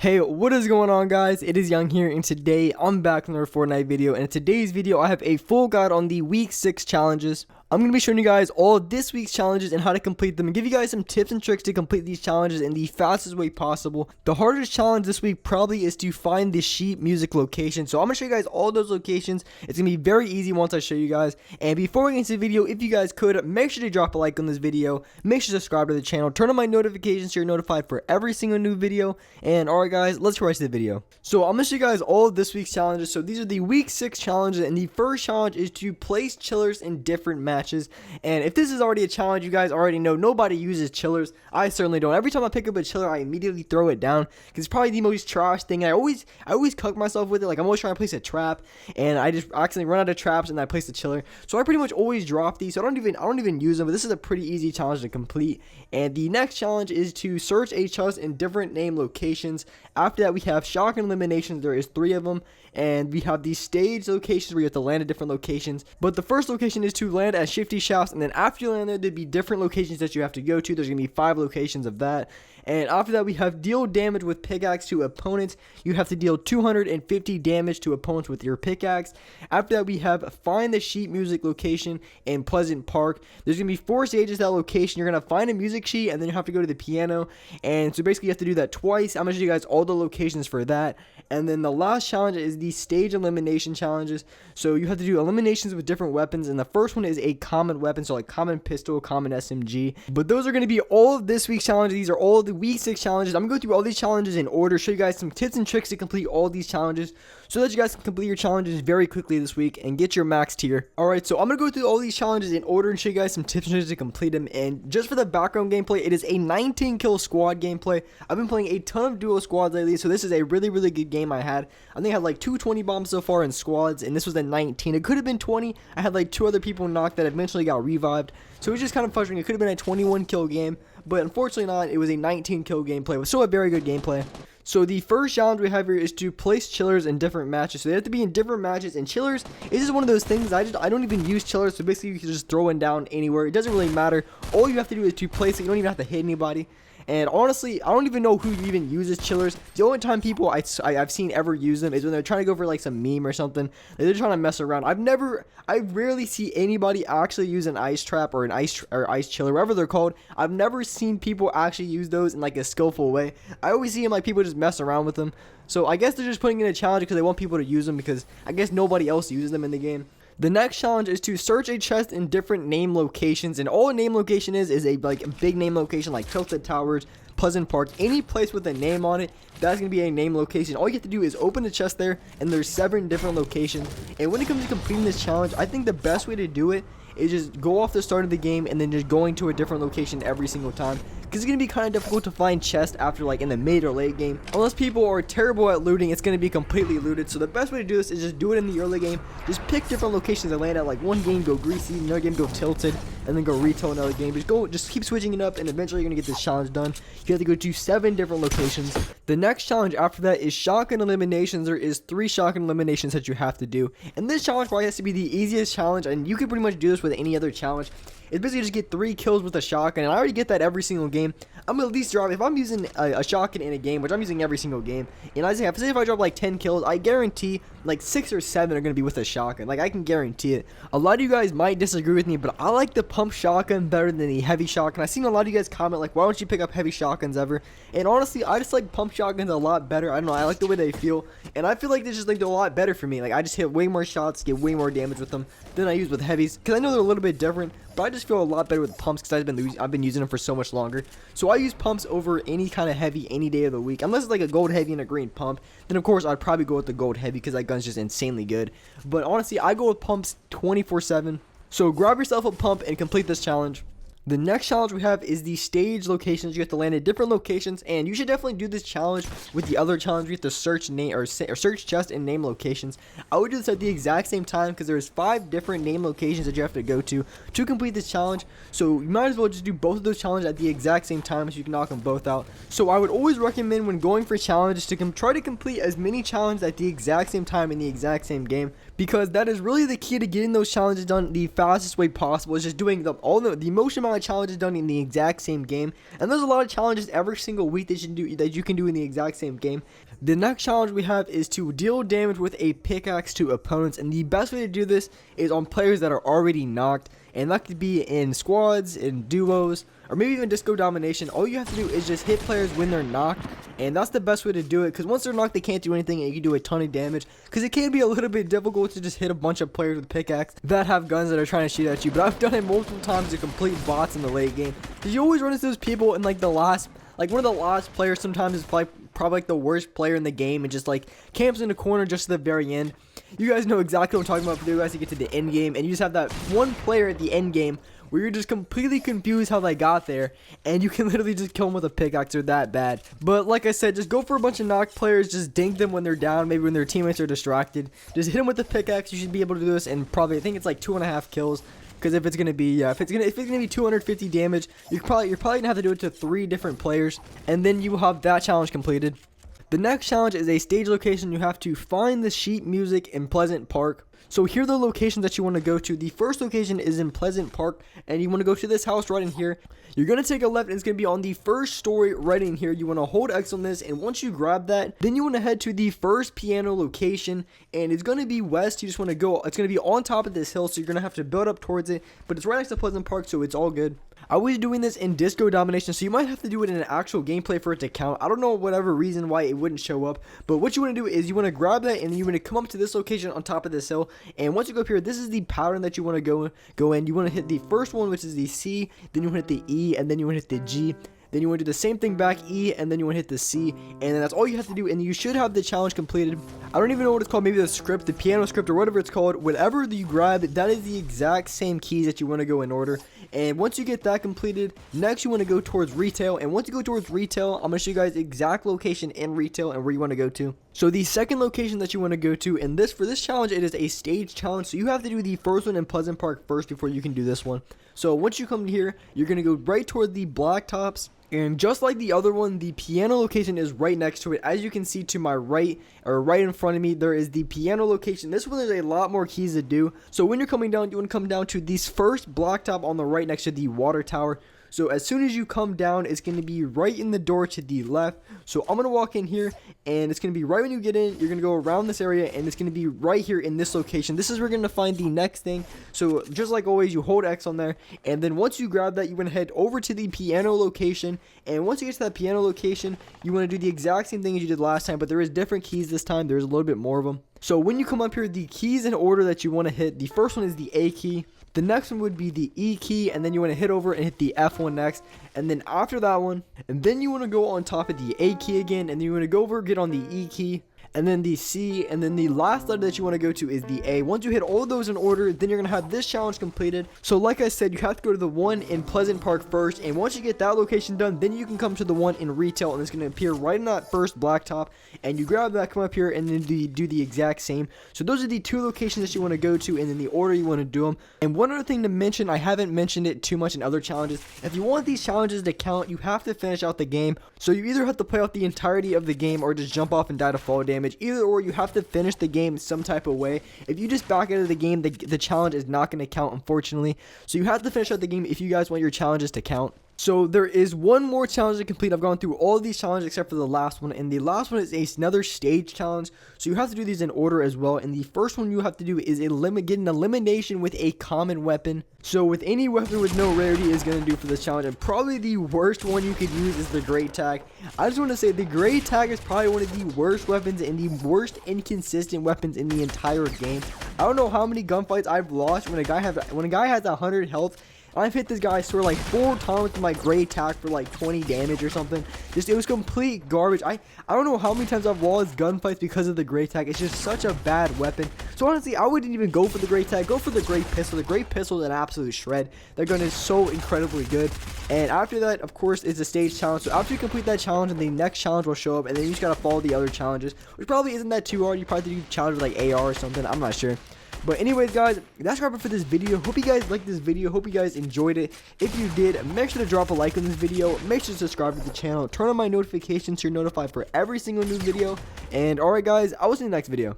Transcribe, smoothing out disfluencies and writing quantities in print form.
Hey, what is going on, guys? It is Young here, and today I'm back with another Fortnite video. And in today's video, I have a full guide on the week 6 challenges. I'm going to be showing you guys all of this week's challenges and how to complete them, and give you guys some tips and tricks to complete these challenges in the fastest way possible. The hardest challenge this week probably is to find the sheep music location. So I'm going to show you guys all those locations. It's going to be very easy once I show you guys. And before we get into the video, if you guys could, make sure to drop a like on this video. Make sure to subscribe to the channel. Turn on my notifications so you're notified for every single new video. And alright guys, let's get right to the video. So I'm going to show you guys all of this week's challenges. So these are the week 6 challenges, and the first challenge is to place chillers in different matches. And if this is already a challenge, you guys already know nobody uses chillers. I certainly don't. Every time I pick up a chiller, I immediately throw it down because it's probably the most trash thing. I always cuck myself with it. Like, I'm always trying to place a trap and I just accidentally run out of traps and I place the chiller. So I pretty much always drop these. So I don't even use them. But this is a pretty easy challenge to complete. And the next challenge is to search a chest in different name locations. After that, we have shock and eliminations. There is 3 of them. And we have these stage locations where you have to land at different locations. But the first location is to land at Shifty Shafts, and then after you land there, there'd be different locations that you have to go to. There's going to be 5 locations of that. And after that, we have deal damage with pickaxe to opponents. You have to deal 250 damage to opponents with your pickaxe. After that, we have find the sheet music location in Pleasant Park. There's going to be 4 stages at that location. You're going to find a music sheet, and then you have to go to the piano. And so basically, you have to do that twice. I'm going to show you guys all the locations for that. And then the last challenge is the stage elimination challenges. So you have to do eliminations with different weapons. And the first one is a common weapon. So like common pistol, common SMG. But those are going to be all of this week's challenges. These are all of the week 6 challenges. I'm going to go through all these challenges in order, show you guys some tips and tricks to complete all these challenges so that you guys can complete your challenges very quickly this week and get your max tier. Alright, so I'm going to go through all these challenges in order and show you guys some tips and tricks to complete them. And just for the background gameplay, it is a 19 kill squad gameplay. I've been playing a ton of duo squads lately, so this is a really good game I had. I think I had like 2 20 bombs so far in squads, and this was a 19. It could have been 20. I had like 2 other people knocked that eventually got revived. So it was just kind of frustrating. It could have been a 21 kill game, but unfortunately not. It was a 19 kill gameplay. It was still a very good gameplay. So the first challenge we have here is to place chillers in different matches. So they have to be in different matches, and chillers is just one of those things. I don't even use chillers. So basically you can just throw one down anywhere. It doesn't really matter. All you have to do is to place it. You don't even have to hit anybody. And honestly, I don't even know who even uses chillers. The only time people I've seen ever use them is when they're trying to go for like some meme or something. They're trying to mess around. I rarely see anybody actually use an ice trap or an ice chiller, whatever they're called. I've never seen people actually use those in like a skillful way. I always see them like people just mess around with them. So I guess they're just putting in a challenge because they want people to use them, because I guess nobody else uses them in the game. The next challenge is to search a chest in different name locations, and all a name location is a like big name location like Tilted Towers, Pleasant Park, any place with a name on it. That's going to be a name location. All you have to do is open the chest there, and there's 7 different locations. And when it comes to completing this challenge, I think the best way to do it is just go off the start of the game and then just going to a different location every single time, because it's going to be kind of difficult to find chests after like in the mid or late game. Unless people are terrible at looting, it's going to be completely looted. So the best way to do this is just do it in the early game. Just pick different locations to land at. Like one game go greasy, another game go tilted, and then go retail another game. Just keep switching it up, and eventually you're going to get this challenge done. You have to go to 7 different locations. The next challenge after that is shotgun eliminations. There is 3 shotgun eliminations that you have to do, and this challenge probably has to be the easiest challenge, and you can pretty much do this with any other challenge. It's basically just get 3 kills with a shotgun, and I already get that every single game. I'm gonna at least drop, if I'm using a shotgun in a game, which I'm using every single game, and say if I drop like 10 kills, I guarantee like 6 or 7 are gonna be with a shotgun. Like, I can guarantee it. A lot of you guys might disagree with me, but I like the pump shotgun better than the heavy shotgun. I've seen a lot of you guys comment like, why don't you pick up heavy shotguns ever? And honestly, I just like pump shotguns a lot better. I don't know, I like the way they feel, and I feel like they're a lot better for me. Like, I just hit way more shots, get way more damage with them than I use with heavies, because I know they're a little bit different, but I just feel a lot better with pumps because I've been using them for so much longer. So I use pumps over any kind of heavy any day of the week, unless it's like a gold heavy and a green pump. Then of course I'd probably go with the gold heavy because that gun's just insanely good. But honestly, I go with pumps 24/7. So grab yourself a pump and complete this challenge. The next challenge we have is the stage locations. You have to land at different locations, and you should definitely do this challenge with the other challenge. You have to search name or search chest and name locations. I would do this at the exact same time because there's 5 different name locations that you have to go to complete this challenge. So you might as well just do both of those challenges at the exact same time so you can knock them both out. So I would always recommend when going for challenges to try to complete as many challenges at the exact same time in the exact same game, because that is really the key to getting those challenges done the fastest way possible. Is just doing the most amount amount of challenges done in the exact same game, and there's a lot of challenges every single week that you can do in the exact same game. The next challenge we have is to deal damage with a pickaxe to opponents, and the best way to do this is on players that are already knocked, and that could be in squads, in duos, or maybe even disco domination. All you have to do is just hit players when they're knocked, and that's the best way to do it, because once they're knocked they can't do anything and you can do a ton of damage, because it can be a little bit difficult to just hit a bunch of players with pickaxe that have guns that are trying to shoot at you. But I've done it multiple times to complete bots in the late game, because you always run into those people in like the last, like one of the last players sometimes is probably like the worst player in the game and just like camps in the corner just to the very end. You guys know exactly what I'm talking about for you guys to get to the end game, and you just have that one player at the end game where you're just completely confused how they got there, and you can literally just kill them with a pickaxe. They're that bad. But like I said, just go for a bunch of knocked players, just dink them when they're down, maybe when their teammates are distracted. Just hit them with the pickaxe. You should be able to do this, and probably I think it's like 2.5 kills. Because if it's gonna be if it's gonna be 250 damage, you're probably gonna have to do it to 3 different players, and then you will have that challenge completed. The next challenge is a stage location. You have to find the sheet music in Pleasant Park. So here are the locations that you want to go to. The first location is in Pleasant Park, and you want to go to this house right in here. You're going to take a left, and it's going to be on the first story right in here. You want to hold X on this, and once you grab that, then you want to head to the first piano location, and it's going to be west. You just want to go, it's going to be on top of this hill, so you're going to have to build up towards it, but it's right next to Pleasant Park, so it's all good. I was doing this in disco domination, so you might have to do it in an actual gameplay for it to count. I don't know whatever reason why it wouldn't show up, but what you want to do is you want to grab that, and you want to come up to this location on top of this hill, and once you go up here, this is the pattern that you want to go in. You want to hit the first one, which is the C, then you want to hit the E, and then you want to hit the G. Then you want to do the same thing back, E, and then you want to hit the C, and then that's all you have to do, and you should have the challenge completed. I don't even know what it's called, maybe the script, the piano script, or whatever it's called. Whatever you grab, that is the exact same keys that you want to go in order. And once you get that completed, next you want to go towards retail, and once you go towards retail, I'm going to show you guys the exact location in retail and where you want to go to. So the second location that you want to go to, and for this challenge, it is a stage challenge, so you have to do the first one in Pleasant Park first before you can do this one. So once you come here, you're going to go right toward the blacktops, and just like the other one, the piano location is right next to it. As you can see to my right, or right in front of me, there is the piano location. This one, there's a lot more keys to do. So when you're coming down, you want to come down to this first blacktop on the right next to the water tower. So as soon as you come down, it's going to be right in the door to the left. So I'm going to walk in here, and it's going to be right when you get in. You're going to go around this area, and it's going to be right here in this location. This is where you're going to find the next thing. So just like always, you hold X on there, and then once you grab that, you want to head over to the piano location. And once you get to that piano location, you want to do the exact same thing as you did last time, but there is different keys this time. There's a little bit more of them. So when you come up here, the keys in order that you want to hit, the first one is the A key. The next one would be the E key, and then you want to hit over and hit the F one next, and then after that one, and then you want to go on top of the A key again, and then you want to go over, get on the E key, and then the C, and then the last letter that you want to go to is the A. Once you hit all of those in order, then you're going to have this challenge completed. So like I said, you have to go to the one in Pleasant Park first, and once you get that location done, then you can come to the one in retail, and it's going to appear right in that first blacktop, and you grab that, come up here, and then do the exact same. So those are the 2 locations that you want to go to, and then the order you want to do them. And one other thing to mention, I haven't mentioned it too much in other challenges. If you want these challenges to count, you have to finish out the game. So you either have to play out the entirety of the game or just jump off and die to fall damage. Either or, you have to finish the game some type of way. If you just back out of the game, the challenge is not going to count, unfortunately. So you have to finish out the game if you guys want your challenges to count. So there is one more challenge to complete. I've gone through all of these challenges except for the last one, and the last one is another stage challenge. So you have to do these in order as well, and the first one you have to do is get an elimination with a common weapon. So with any weapon with no rarity is going to do for this challenge, and probably the worst one you could use is the Great Tag. I just want to say the Great Tag is probably one of the worst weapons and the worst inconsistent weapons in the entire game. I don't know how many gunfights I've lost when a guy has 100 health. I've hit this guy, I swear, like 4 times with my Great Tag for like 20 damage or something. It was complete garbage. I don't know how many times I've lost gunfights because of the Great Tag. It's just such a bad weapon. So honestly, I wouldn't even go for the Great Tag. Go for the Great Pistol. The Great Pistol is an absolute shred. That gun is so incredibly good. And after that, of course, is the stage challenge. So after you complete that challenge, and the next challenge will show up, and then you just gotta follow the other challenges, which probably isn't that too hard. You probably do challenges like AR or something. I'm not sure. But anyways, guys, that's wrap it for this video. Hope you guys liked this video. Hope you guys enjoyed it. If you did, make sure to drop a like on this video. Make sure to subscribe to the channel. Turn on my notifications so you're notified for every single new video. And alright, guys, I will see you in the next video.